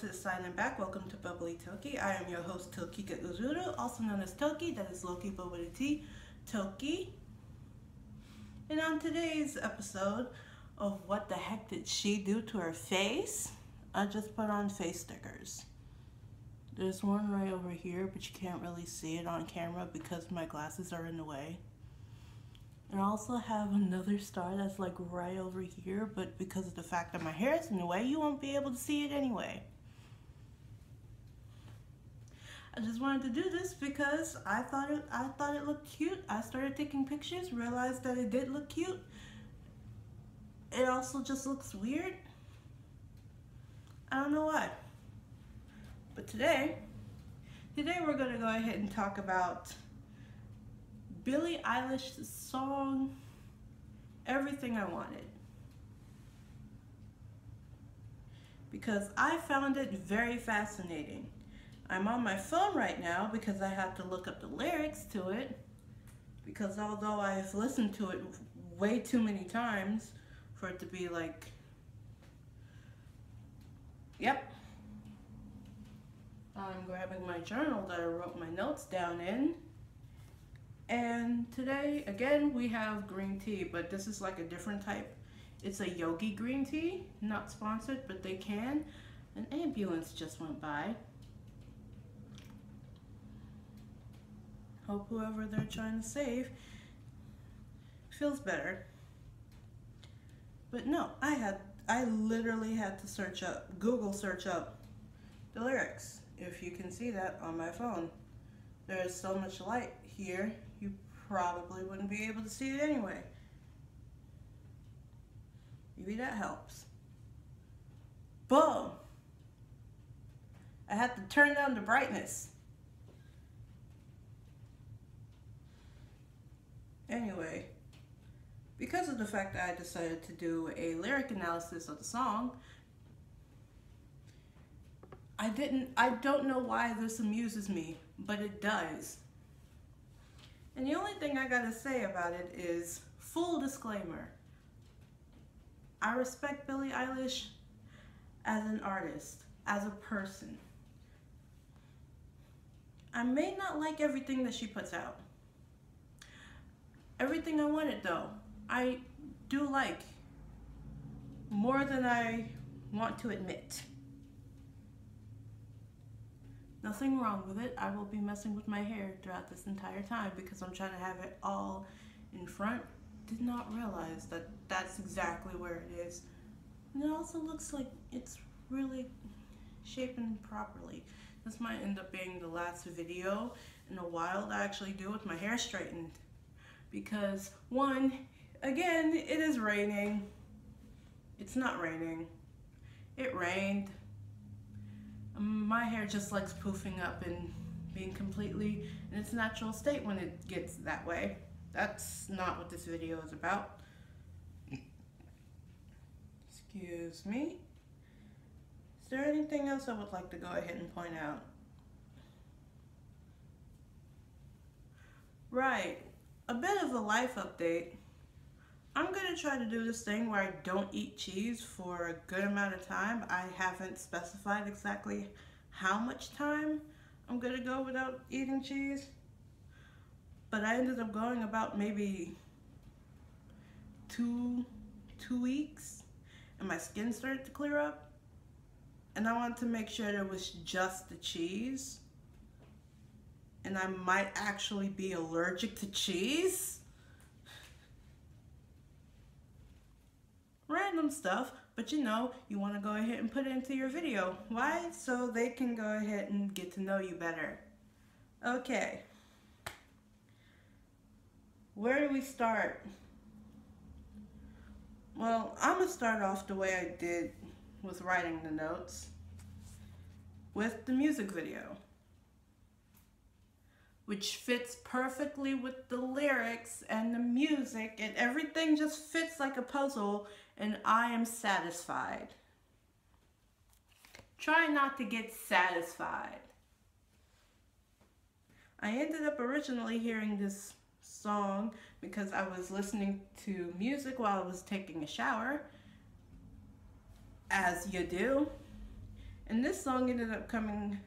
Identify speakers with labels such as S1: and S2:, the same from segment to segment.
S1: to the side and back. Welcome to Bubbly Toki. I am your host, Tokika Uzuru, also known as Toki, that is Loki but with a T, Toki. And on today's episode of What the Heck Did She Do to Her Face? I just put on face stickers. There's one right over here, but you can't really see it on camera because my glasses are in the way. And I also have another star that's like right over here, but because of the fact that my hair is in the way, you won't be able to see it anyway. I just wanted to do this because I thought it looked cute. I started taking pictures, realized that it did look cute. It also just looks weird. I don't know why. But today we're gonna go ahead and talk about Billie Eilish's song, Everything I Wanted. Because I found it very fascinating. I'm on my phone right now because I have to look up the lyrics to it. Because although I've listened to it way too many times for it to be like, yep. I'm grabbing my journal that I wrote my notes down in. And today, again, we have green tea, but this is like a different type. It's a yogi green tea, not sponsored, but they can. An ambulance just went by. Hope whoever they're trying to save feels better. But no, I literally had to Google search up the lyrics. If you can see that on my phone. There's so much light here, you probably wouldn't be able to see it anyway. Maybe that helps. Boom! I had to turn down the brightness. Anyway, because of the fact that I decided to do a lyric analysis of the song, I don't know why this amuses me, but it does. And the only thing I gotta say about it is, full disclaimer, I respect Billie Eilish as an artist, as a person. I may not like everything that she puts out. Everything I Wanted, though, I do like more than I want to admit. Nothing wrong with it. I will be messing with my hair throughout this entire time because I'm trying to have it all in front. Did not realize that that's exactly where it is. And it also looks like it's really shapen properly. This might end up being the last video in a while that I actually do with my hair straightened. Because one, again, it is raining. It's not raining. It rained. My hair just likes poofing up and being completely in its natural state when it gets that way. That's not what this video is about. Excuse me. Is there anything else I would like to go ahead and point out? Right, a bit of a life update. I'm gonna try to do this thing where I don't eat cheese for a good amount of time. I haven't specified exactly how much time I'm gonna go without eating cheese, but I ended up going about maybe two weeks, and my skin started to clear up, and I wanted to make sure there was just the cheese, and I might actually be allergic to cheese. Random stuff, but you know, you want to go ahead and put it into your video. Why? So they can go ahead and get to know you better. Okay. Where do we start? Well, I'm going to start off the way I did with writing the notes, with the music video, which fits perfectly with the lyrics and the music, and everything just fits like a puzzle, and I am satisfied. Try not to get satisfied. I ended up originally hearing this song because I was listening to music while I was taking a shower, as you do. And this song ended up coming,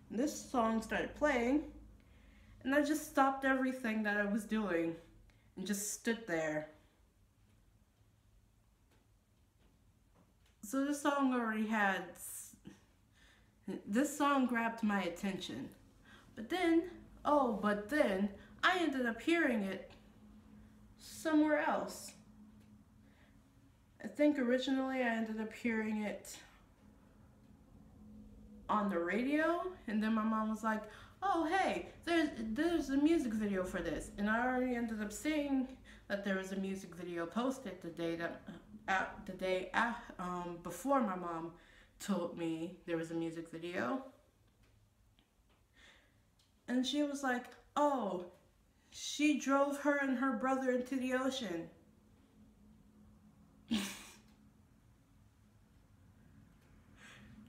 S1: this song started playing, and I just stopped everything that I was doing and just stood there. So this song grabbed my attention. But then I ended up hearing it somewhere else. I think originally I ended up hearing it on the radio, and then my mom was like, oh hey, there's a music video for this. And I already ended up seeing that there was a music video posted the day before my mom told me there was a music video. And she was like, oh, she drove her and her brother into the ocean.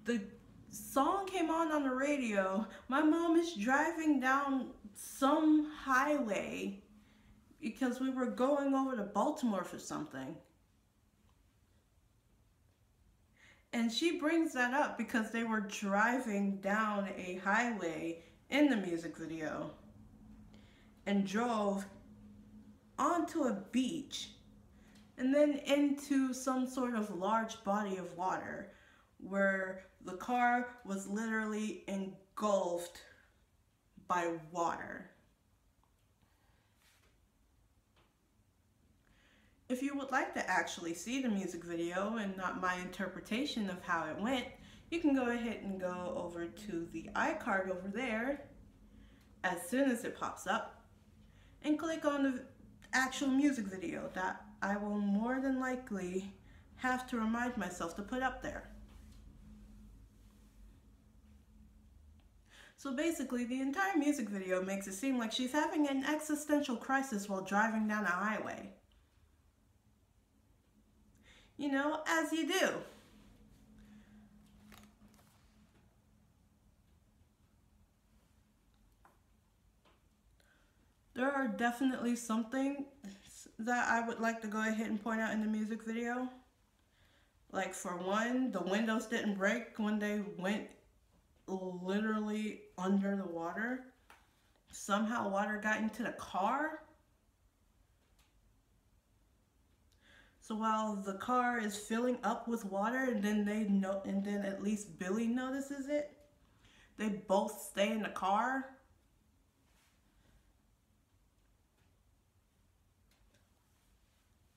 S1: The song came on the radio. My mom is driving down some highway because we were going over to Baltimore for something. And she brings that up because they were driving down a highway in the music video and drove onto a beach and then into some sort of large body of water where the car was literally engulfed by water. If you would like to actually see the music video and not my interpretation of how it went, you can go ahead and go over to the iCard over there as soon as it pops up and click on the actual music video that I will more than likely have to remind myself to put up there. So basically, the entire music video makes it seem like she's having an existential crisis while driving down a highway. You know, as you do. There are definitely some things that I would like to go ahead and point out in the music video. Like, for one, the windows didn't break when they went literally under the water. Somehow water got into the car. So while the car is filling up with water, and then at least Billie notices it, they both stay in the car.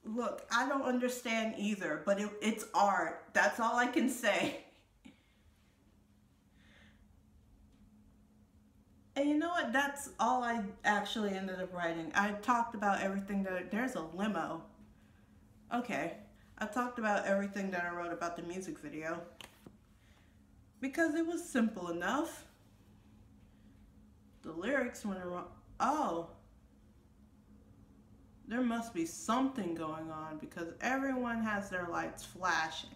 S1: Look, I don't understand either, but it's art. That's all I can say. And you know what? That's all I actually ended up writing. I talked about everything there's a limo. Okay, I talked about everything that I wrote about the music video because it was simple enough. The lyrics went wrong. Oh, there must be something going on because everyone has their lights flashing.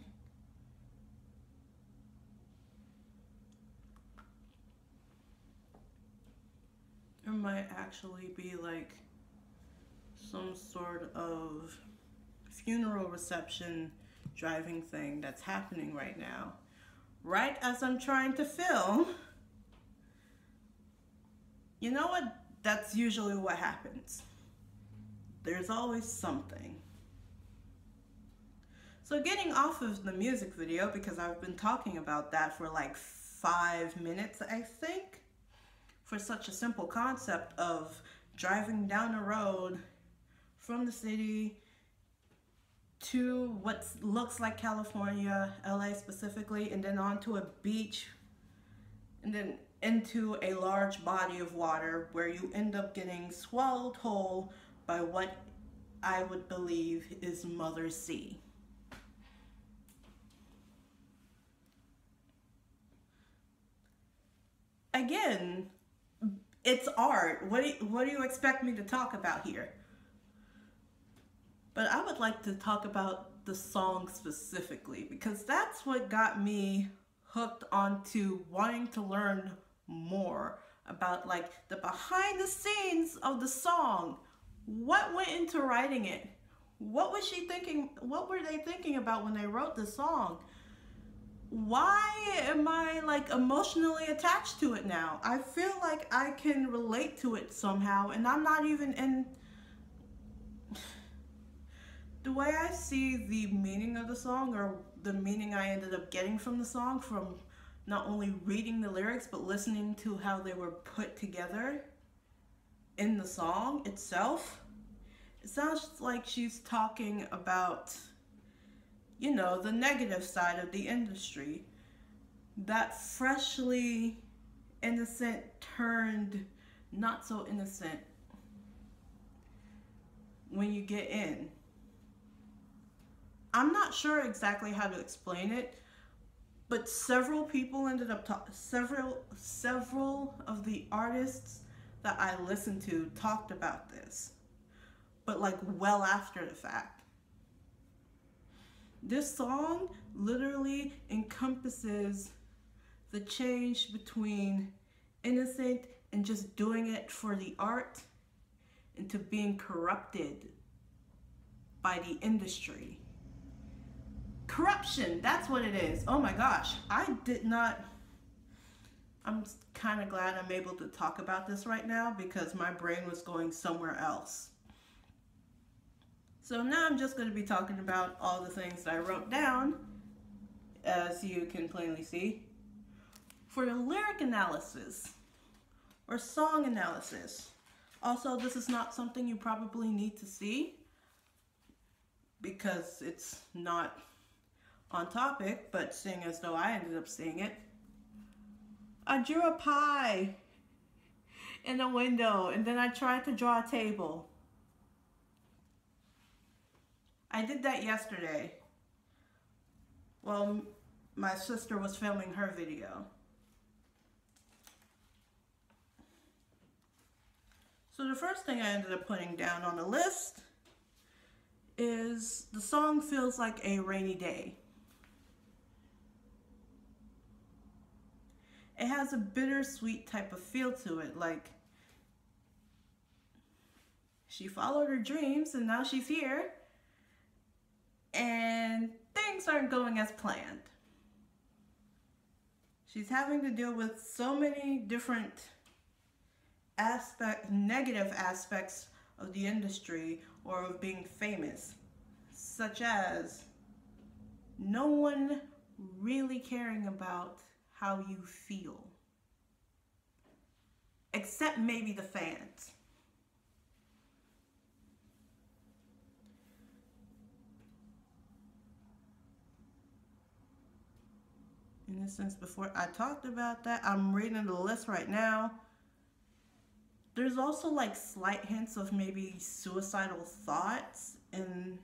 S1: There might actually be like some sort of funeral reception driving thing that's happening right now. Right as I'm trying to film. You know what? That's usually what happens. There's always something. So getting off of the music video, because I've been talking about that for like 5 minutes, I think, for such a simple concept of driving down a road from the city to what looks like California, LA specifically, and then onto a beach, and then into a large body of water where you end up getting swallowed whole by what I would believe is Mother Sea. Again, it's art. What do you expect me to talk about here? But I would like to talk about the song specifically because that's what got me hooked onto wanting to learn more about like the behind the scenes of the song. What went into writing it? What was she thinking? What were they thinking about when they wrote the song? why am I like emotionally attached to it now? I feel like I can relate to it somehow, and I'm not even in. The way I see the meaning of the song, or the meaning I ended up getting from the song, from not only reading the lyrics but listening to how they were put together in the song itself, it sounds like she's talking about, you know, the negative side of the industry. That freshly innocent turned not so innocent when you get in. I'm not sure exactly how to explain it, but several people ended up several of the artists that I listened to talked about this, but like well after the fact. This song literally encompasses the change between innocent and just doing it for the art into being corrupted by the industry. Corruption, that's what it is. Oh my gosh, I'm kind of glad I'm able to talk about this right now because my brain was going somewhere else. So now I'm just going to be talking about all the things that I wrote down, as you can plainly see. For the lyric analysis or song analysis, also this is not something you probably need to see because it's not on topic, but seeing as though I ended up seeing it, I drew a pie in a window and then I tried to draw a table. I did that yesterday. Well, my sister was filming her video. So the first thing I ended up putting down on the list is the song feels like a rainy day. It has a bittersweet type of feel to it, like she followed her dreams and now she's here and things aren't going as planned. She's having to deal with so many different negative aspects of the industry or of being famous, such as no one really caring about how you feel, except maybe the fans. In a sense, before I talked about that, I'm reading the list right now. There's also like slight hints of maybe suicidal thoughts in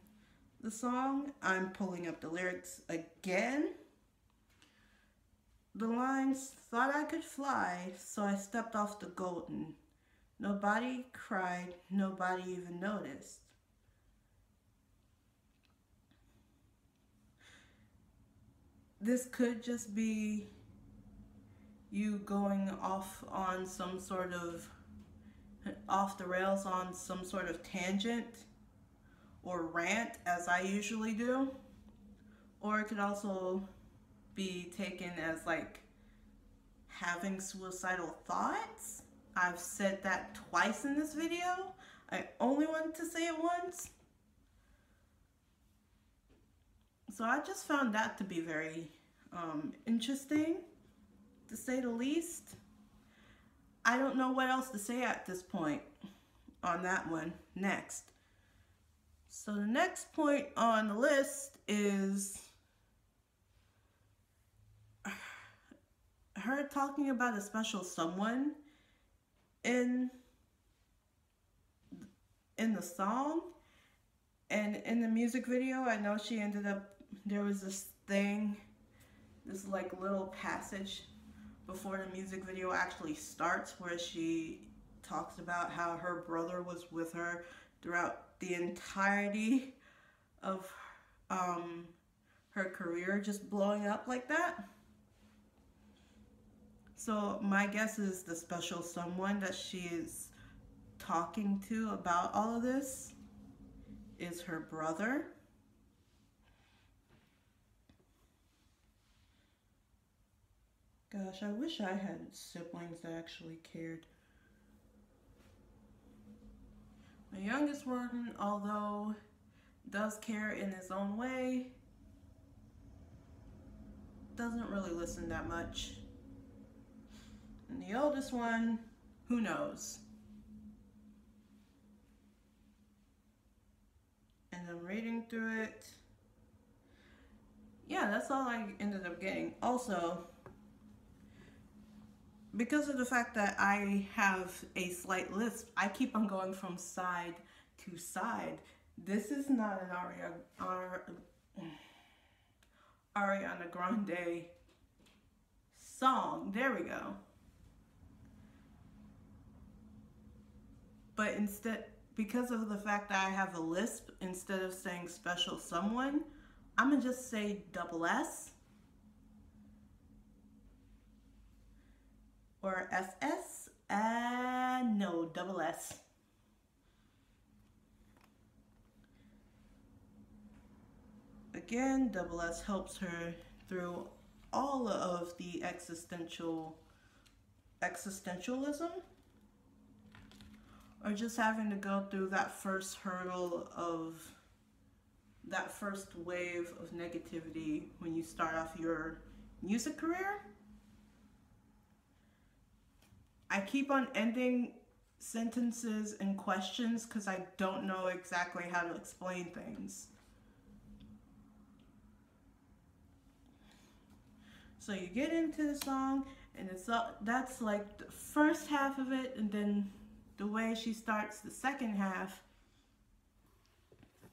S1: the song. I'm pulling up the lyrics again. The lines, thought I could fly, so I stepped off the golden. Nobody cried, nobody even noticed. This could just be you going off on some sort of, off the rails on some sort of tangent or rant, as I usually do. Or it could also be taken as like having suicidal thoughts. I've said that twice in this video. I only wanted to say it once. So I just found that to be very interesting, to say the least. I don't know what else to say at this point on that one. Next. So the next point on the list is her talking about a special someone in the song and in the music video. I know she ended up, there was this thing, this like little passage before the music video actually starts where she talks about how her brother was with her throughout the entirety of her career just blowing up like that. So my guess is the special someone that she is talking to about all of this is her brother. Gosh, I wish I had siblings that actually cared. My youngest one, although does care in his own way, doesn't really listen that much. And the oldest one, who knows? And I'm reading through it. Yeah, that's all I ended up getting. Also, because of the fact that I have a slight lisp, I keep on going from side to side. This is not an Ariana Grande song. There we go. But instead, because of the fact that I have a lisp, instead of saying special someone, I'm gonna just say double S or SS. No, double S. Again, double S helps her through all of the existentialism, or just having to go through that first hurdle of that first wave of negativity when you start off your music career. I keep on ending sentences and questions because I don't know exactly how to explain things. So you get into the song, and that's like the first half of it, and then the way she starts the second half,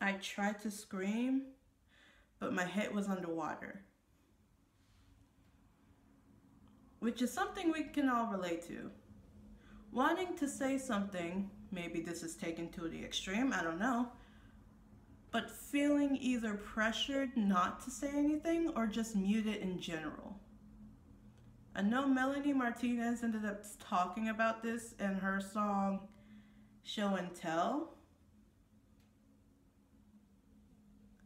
S1: I tried to scream, but my head was underwater. Which is something we can all relate to. Wanting to say something, maybe this is taken to the extreme, I don't know, but feeling either pressured not to say anything or just muted in general. I know Melanie Martinez ended up talking about this in her song Show and Tell.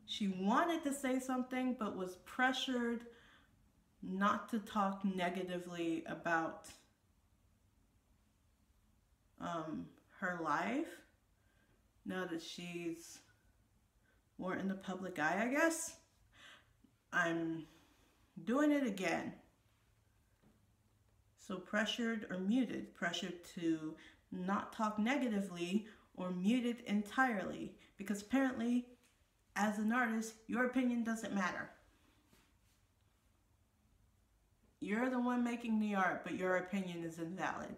S1: She wanted to say something but was pressured not to talk negatively about her life now that she's more in the public eye, I guess. I'm doing it again. So pressured or muted, pressured to not talk negatively or muted entirely, because apparently as an artist, your opinion doesn't matter. You're the one making the art, but your opinion is invalid.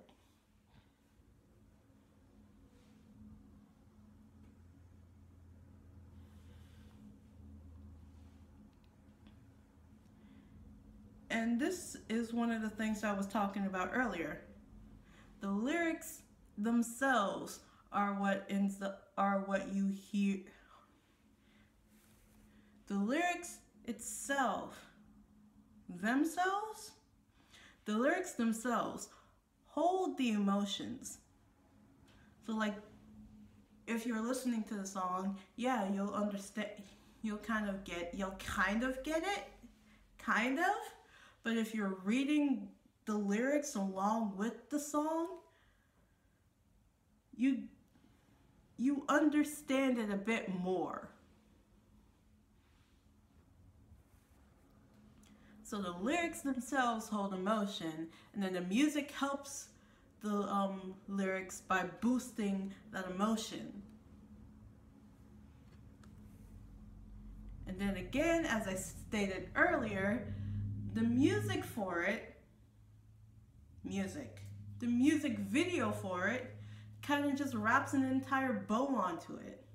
S1: And this is one of the things I was talking about earlier. The lyrics themselves are what you hear. The lyrics themselves hold the emotions. So like, if you're listening to the song, yeah, you'll understand, you'll kind of get it, kind of. But if you're reading the lyrics along with the song, you understand it a bit more. So the lyrics themselves hold emotion, and then the music helps the lyrics by boosting that emotion. And then again, as I stated earlier, the music video for it kind of just wraps an entire bow onto it.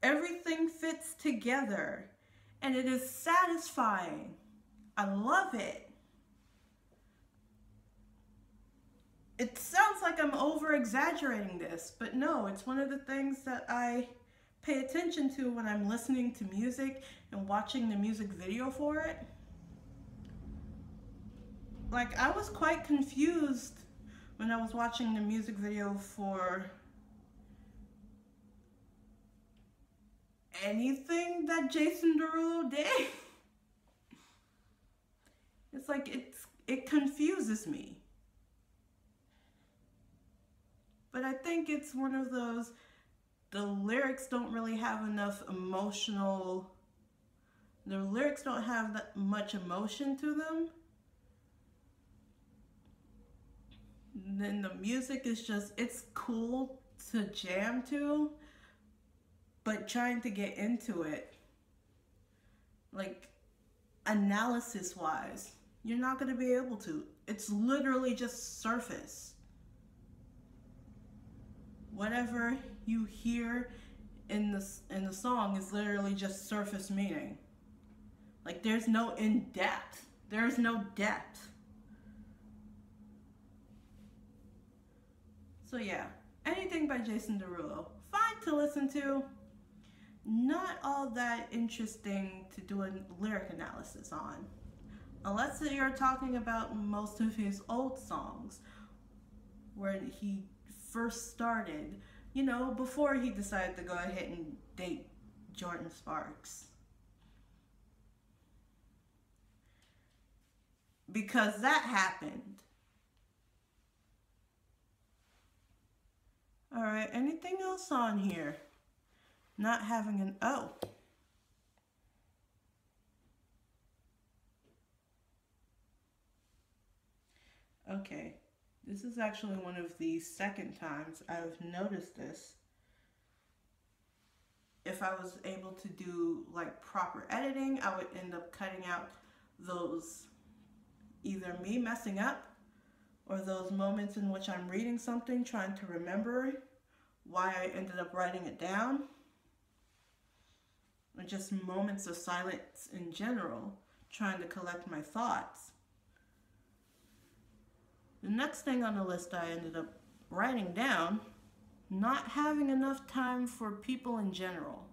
S1: Everything fits together, and it is satisfying. I love it. It sounds like I'm over-exaggerating this, but no, it's one of the things that I pay attention to when I'm listening to music and watching the music video for it. Like, I was quite confused when I was watching the music video for anything that Jason Derulo did. It's like, it confuses me. But I think it's one of those, the lyrics don't really have enough emotional, the lyrics don't have that much emotion to them. Then the music is just, it's cool to jam to, but trying to get into it, like analysis wise, you're not going to be able to. It's literally just surface. Whatever you hear in the song is literally just surface meaning. Like there's no in depth. There's no depth. So yeah, anything by Jason Derulo, fine to listen to. Not all that interesting to do a lyric analysis on. Unless you're talking about most of his old songs, where he first started, you know, before he decided to go ahead and date Jordan Sparks. Because that happened. Alright, anything else on here? Not having an O. Okay, this is actually one of the second times I've noticed this. If I was able to do like proper editing, I would end up cutting out those, either me messing up or those moments in which I'm reading something, trying to remember why I ended up writing it down, or just moments of silence in general, trying to collect my thoughts. The next thing on the list I ended up writing down, not having enough time for people in general,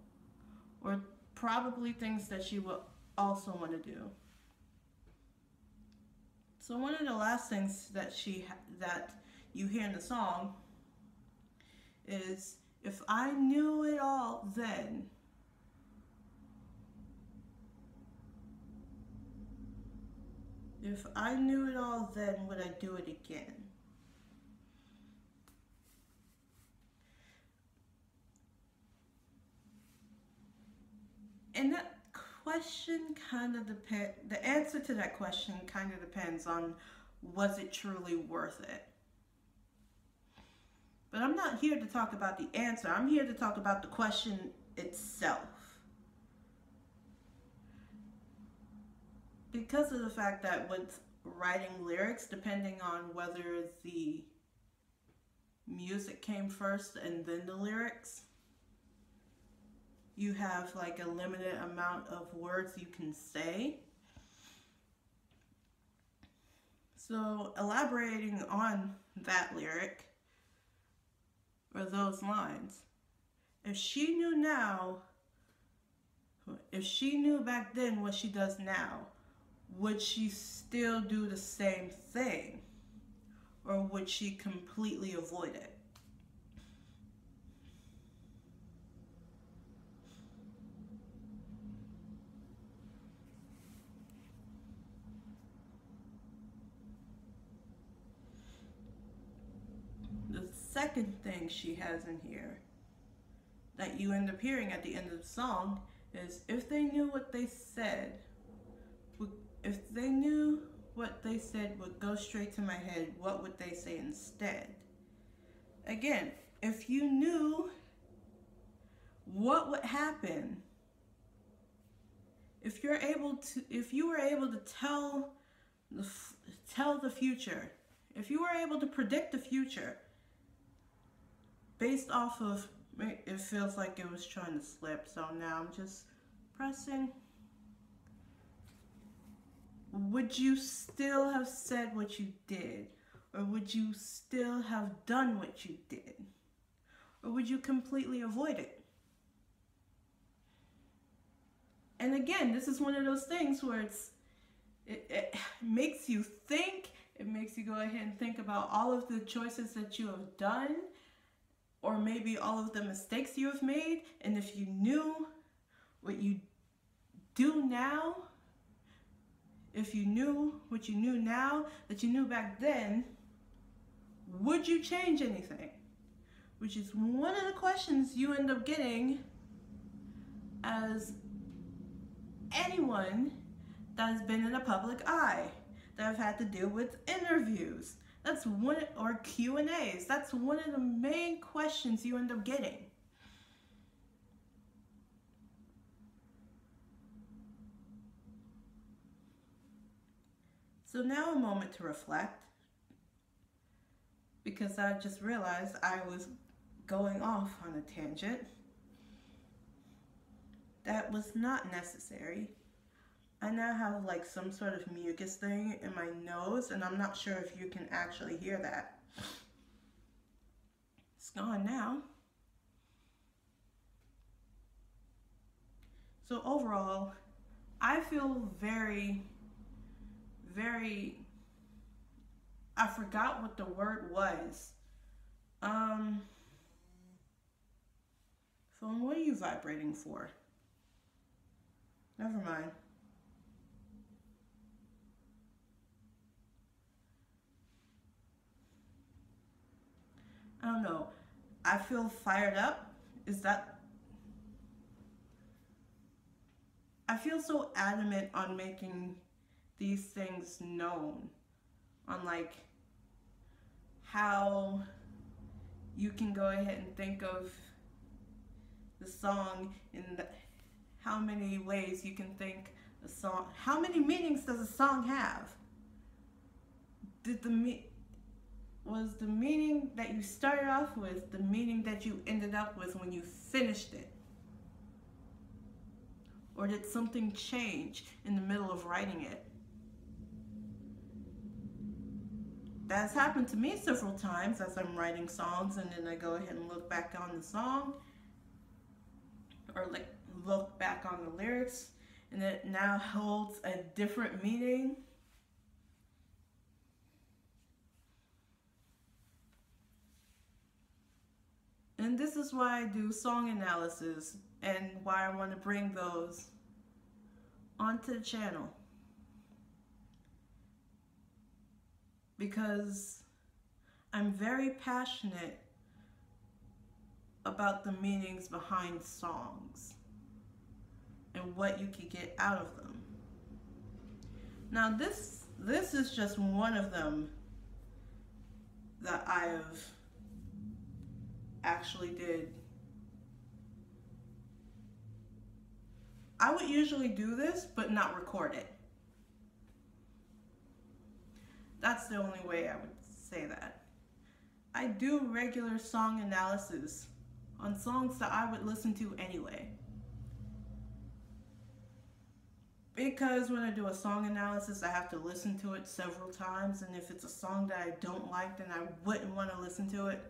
S1: or probably things that she would also want to do. So one of the last things that that you hear in the song is, if I knew it all then, if I knew it all then, would I do it again? And that question kind of depends, the answer to that question kind of depends on, was it truly worth it? But I'm not here to talk about the answer. I'm here to talk about the question itself. Because of the fact that with writing lyrics, depending on whether the music came first and then the lyrics, you have like a limited amount of words you can say. So elaborating on that lyric, or those lines, if she knew now, if she knew back then what she does now, would she still do the same thing? Or would she completely avoid it? The second thing she has in here that you end up hearing at the end of the song is, if they knew what they said, if they knew what they said would go straight to my head, what would they say instead? Again, if you knew what would happen, if you were able to tell the future, if you were able to predict the future based off of, it feels like it was trying to slip, so now I'm just pressing. Would you still have said what you did? Or would you still have done what you did? Or would you completely avoid it? And again, this is one of those things where it makes you think, it makes you go ahead and think about all of the choices that you have done, or maybe all of the mistakes you have made, and if you knew what you do now, if you knew what you knew now that you knew back then, would you change anything? Which is one of the questions you end up getting as anyone that has been in a public eye, that have had to deal with interviews. That's one, or Q&As. That's one of the main questions you end up getting. So now a moment to reflect, because I just realized I was going off on a tangent. That was not necessary. I now have like some sort of mucus thing in my nose, and I'm not sure if you can actually hear that. It's gone now. So overall, I feel very, I forgot what the word was. Phone, what are you vibrating for? Never mind. I don't know. I feel fired up. Is that... I feel so adamant on making these things known. On like how you can go ahead and think of the song in how many ways you can think a song. How many meanings does a song have? Was the meaning that you started off with the meaning that you ended up with when you finished it? Or did something change in the middle of writing it? That's happened to me several times as I'm writing songs, and then I go ahead and look back on the song, or like look back on the lyrics, and it now holds a different meaning. And this is why I do song analysis, and why I want to bring those onto the channel. Because I'm very passionate about the meanings behind songs and what you can get out of them. Now this is just one of them that I've actually did. I would usually do this, but not record it. That's the only way I would say that. I do regular song analysis on songs that I would listen to anyway. Because when I do a song analysis, I have to listen to it several times, and if it's a song that I don't like, then I wouldn't want to listen to it.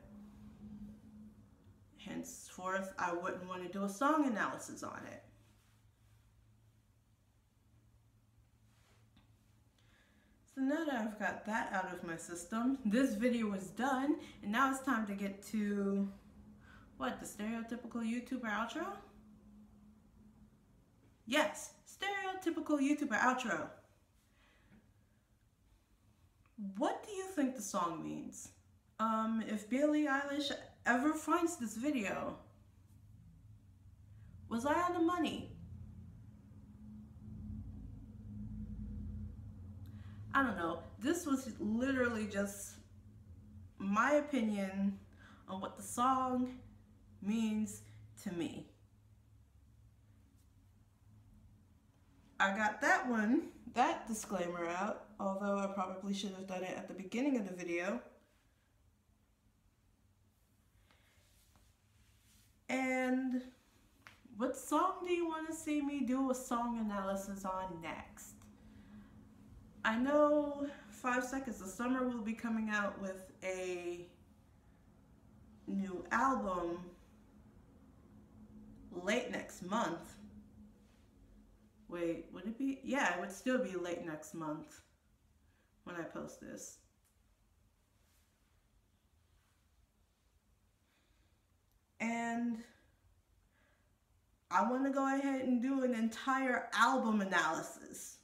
S1: Henceforth, I wouldn't want to do a song analysis on it. So now that I've got that out of my system, this video is done, and now it's time to get to, what, the stereotypical YouTuber outro? Yes, stereotypical YouTuber outro. What do you think the song means? If Billie Eilish ever finds this video, was I on the money? I don't know. This was literally just my opinion on what the song means to me. I got that disclaimer out, although I probably should have done it at the beginning of the video. And what song do you want to see me do a song analysis on next? I know 5 Seconds of Summer will be coming out with a new album late next month. Wait, would it be? Yeah, it would still be late next month when I post this. And I want to go ahead and do an entire album analysis.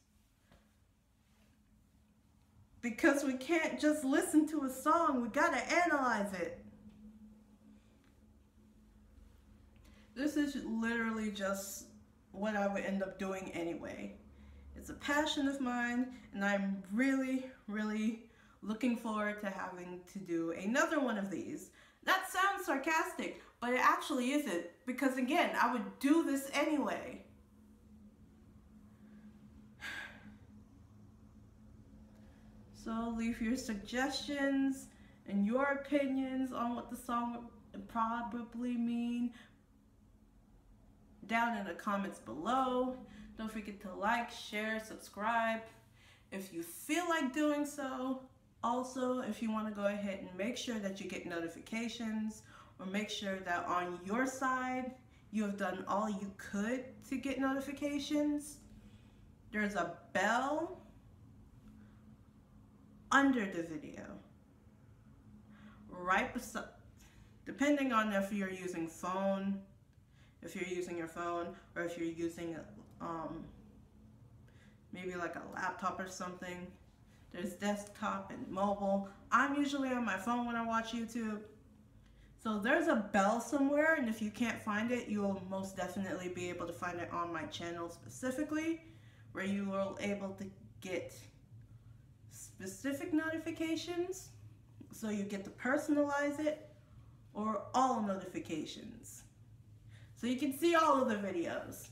S1: Because we can't just listen to a song, we gotta analyze it. This is literally just what I would end up doing anyway. It's a passion of mine, and I'm really, really looking forward to having to do another one of these. That sounds sarcastic, but it actually isn't, because again, I would do this anyway. So leave your suggestions and your opinions on what the song would probably mean down in the comments below. Don't forget to like, share, subscribe if you feel like doing so. Also, if you want to go ahead and make sure that you get notifications, or make sure that on your side you have done all you could to get notifications, there's a bell under the video, right beside, depending on if you're using phone, if you're using your phone, or if you're using maybe like a laptop or something. There's desktop and mobile. I'm usually on my phone when I watch YouTube. So there's a bell somewhere, and if you can't find it, you'll most definitely be able to find it on my channel specifically, where you will able to get specific notifications. So you get to personalize it, or all notifications. So you can see all of the videos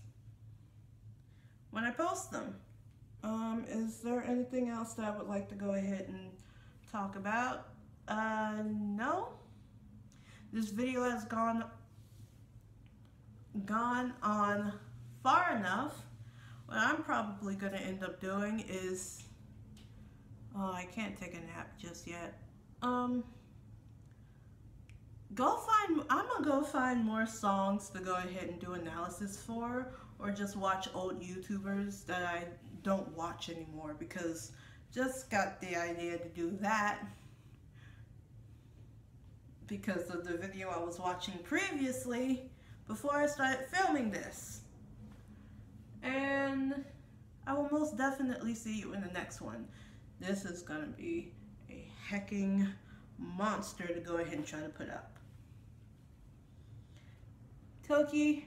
S1: when I post them. Is there anything else that I would like to go ahead and talk about? No. This video has gone on far enough. What I'm probably going to end up doing is, I can't take a nap just yet. I'm gonna go find more songs to go ahead and do analysis for, or just watch old YouTubers that I don't watch anymore, because just got the idea to do that because of the video I was watching previously before I started filming this. And I will most definitely see you in the next one. This is gonna be a hecking monster to go ahead and try to put up. Toki,